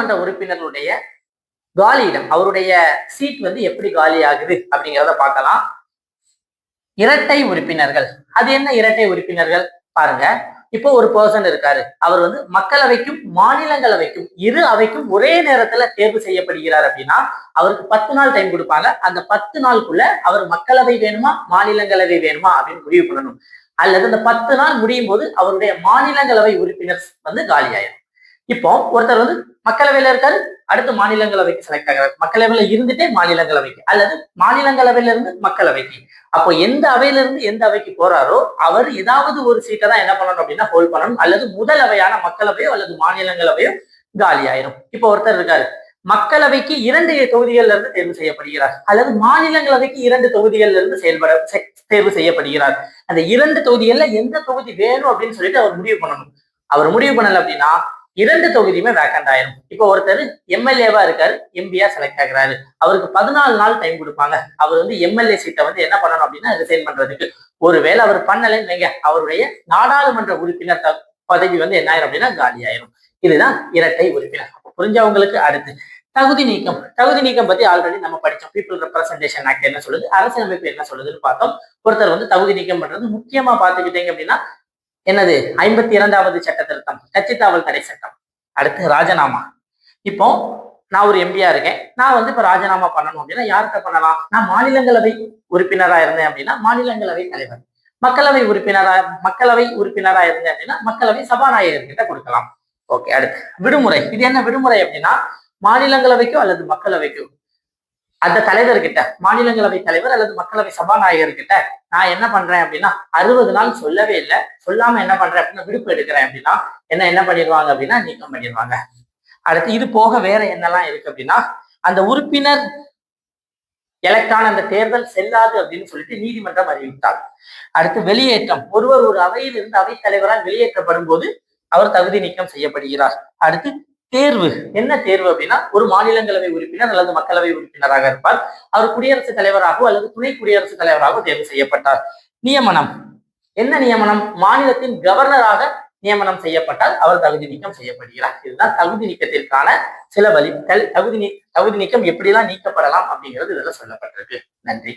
நாடாளுமன்ற உறுப்பினர்களுடைய காலியிடம், அவருடைய சீட் வந்து எப்படி காலி ஆகுது அப்படிங்கிறத பார்க்கலாம். இரட்டை உறுப்பினர்கள். அது என்ன இரட்டை உறுப்பினர்கள் பாருங்க. இப்போ ஒரு பர்சன் இருக்காரு, அவர் வந்து மக்களவைக்கும் மாநிலங்களவைக்கும் இரு அவைக்கும் ஒரே நேரத்துல தேர்வு செய்யப்படுகிறார் அப்படின்னா அவருக்கு 10 நாள் டைம் கொடுப்பாங்க. அந்த 10 நாளுக்குள்ள அவர் மக்களவை வேணுமா மாநிலங்களவை வேணுமா அப்படின்னு முடிவு பண்ணணும். அல்லது அந்த 10 நாள் முடியும் போது அவருடைய மாநிலங்களவை உறுப்பினர் வந்து காலியாயிரும். இப்போ ஒருத்தர் வந்து மக்களவையில இருக்காரு, அடுத்து மாநிலங்களவைக்கு செலக்ட் ஆகிறார். மக்களவையில இருந்துட்டே மாநிலங்களவைக்கு, அல்லது மாநிலங்களவையில இருந்து மக்களவைக்கு. அப்போ எந்த அவையில இருந்து எந்த அவைக்கு போறாரோ அவர் ஏதாவது ஒரு சீட்டை தான் என்ன பண்ணணும் அப்படின்னா ஹோல்ட் பண்ணணும். அல்லது முதல் அவையான மக்களவையோ அல்லது மாநிலங்களவையோ காலி ஆயிரும். இப்போ ஒருத்தர் இருக்காரு, மக்களவைக்கு 2 தொகுதிகள்ல இருந்து தேர்வு செய்யப்படுகிறார், அல்லது மாநிலங்களவைக்கு 2 தொகுதிகள்ல இருந்து தேர்வு செய்யப்படுகிறார். அந்த 2 தொகுதிகள்ல எந்த தொகுதி வேணும் அப்படின்னு சொல்லிட்டு அவர் முடிவு பண்ணணும். அவர் முடிவு பண்ணல அப்படின்னா 2 தொகுதியுமே வேக்கண்ட் ஆயிரும். இப்போ ஒருத்தர் எம்எல்ஏவா இருக்காரு, எம்பியா செலக்ட் ஆகிறாரு, அவருக்கு 14 நாள் டைம் கொடுப்பாங்க. அவர் வந்து எம்எல்ஏ சீட்டை வந்து என்ன பண்ணணும் அப்படின்னா ரிசைன் பண்றதுக்கு. ஒருவேளை அவர் பண்ணலன்னு வைங்க, அவருடைய நாடாளுமன்ற உறுப்பினர் பதவி வந்து என்ன ஆயிரும் அப்படின்னா காலி ஆயிரும். இதுதான் இரட்டை உறுப்பினர். புரிஞ்சவங்களுக்கு அடுத்து தகுதி நீக்கம். தகுதி நீக்கம் பத்தி ஆல்ரெடி நம்ம படிச்சோம். பீப்புள் ரெப்ரசன்டேஷன் ஆக்ட் என்ன சொல்லுது, அரசியலமைப்பு என்ன சொல்லுதுன்னு பார்த்தோம். ஒருத்தர் வந்து தகுதி நீக்கம் பண்றது முக்கியமா பார்த்துக்கிட்டீங்க அப்படின்னா என்னது 52வது சட்ட திருத்தம், கட்சி தாவல் தடை சட்டம். அடுத்து ராஜினாமா. இப்போ நான் ஒரு எம்பியா இருக்கேன், நான் வந்து இப்ப ராஜினாமா பண்ணணும் அப்படின்னா யார்கிட்ட பண்ணலாம்? நான் மாநிலங்களவை உறுப்பினரா இருந்தேன் அப்படின்னா மாநிலங்களவை தலைவர், மக்களவை உறுப்பினரா இருந்தேன் அப்படின்னா மக்களவை சபாநாயகர் கிட்ட கொடுக்கலாம். ஓகே. அடுத்து விடுமுறை. இது என்ன விடுமுறை அப்படின்னா மாநிலங்களவைக்கோ அல்லது மக்களவைக்கோ அந்த தலைவர்கிட்ட, மாநிலங்களவை தலைவர் அல்லது மக்களவை சபாநாயகர் கிட்ட நான் என்ன பண்றேன் அப்படின்னா 60 நாள் சொல்லவே இல்லை, சொல்லாம என்ன பண்றேன் அப்படின்னா விடுப்பு எடுக்கிறேன் அப்படின்னா என்ன பண்ணிடுவாங்க அப்படின்னா நீக்கம் பண்ணிடுவாங்க. அடுத்து இது போக வேற என்னெல்லாம் இருக்கு அப்படின்னா அந்த உறுப்பினர் எலக்டான அந்த தேர்தல் செல்லாது அப்படின்னு சொல்லிட்டு நீதிமன்றம் அறிவித்தார். அடுத்து வெளியேற்றம். ஒருவர் ஒரு அவையில் இருந்து அவைத் தலைவரால் வெளியேற்றப்படும் போது அவர் தகுதி நீக்கம் செய்யப்படுகிறார். அடுத்து தேர்வு. என்ன தேர்வு அப்படின்னா ஒரு மாநிலங்களவை உறுப்பினர் அல்லது மக்களவை உறுப்பினராக இருப்பார், அவர் குடியரசுத் தலைவராகவோ அல்லது துணை குடியரசுத் தலைவராகவோ தேர்வு செய்யப்பட்டார். நியமனம். என்ன நியமனம்? மாநிலத்தின் கவர்னராக நியமனம் செய்யப்பட்டால் அவர் தகுதி நீக்கம் செய்யப்படுகிறார். இதுதான் தகுதி நீக்கத்திற்கான சில வழிகள். தகுதி நீக்கம் எப்படிலாம் நீக்கப்படலாம் அப்படிங்கிறது இதுல சொல்லப்பட்டிருக்கு. நன்றி.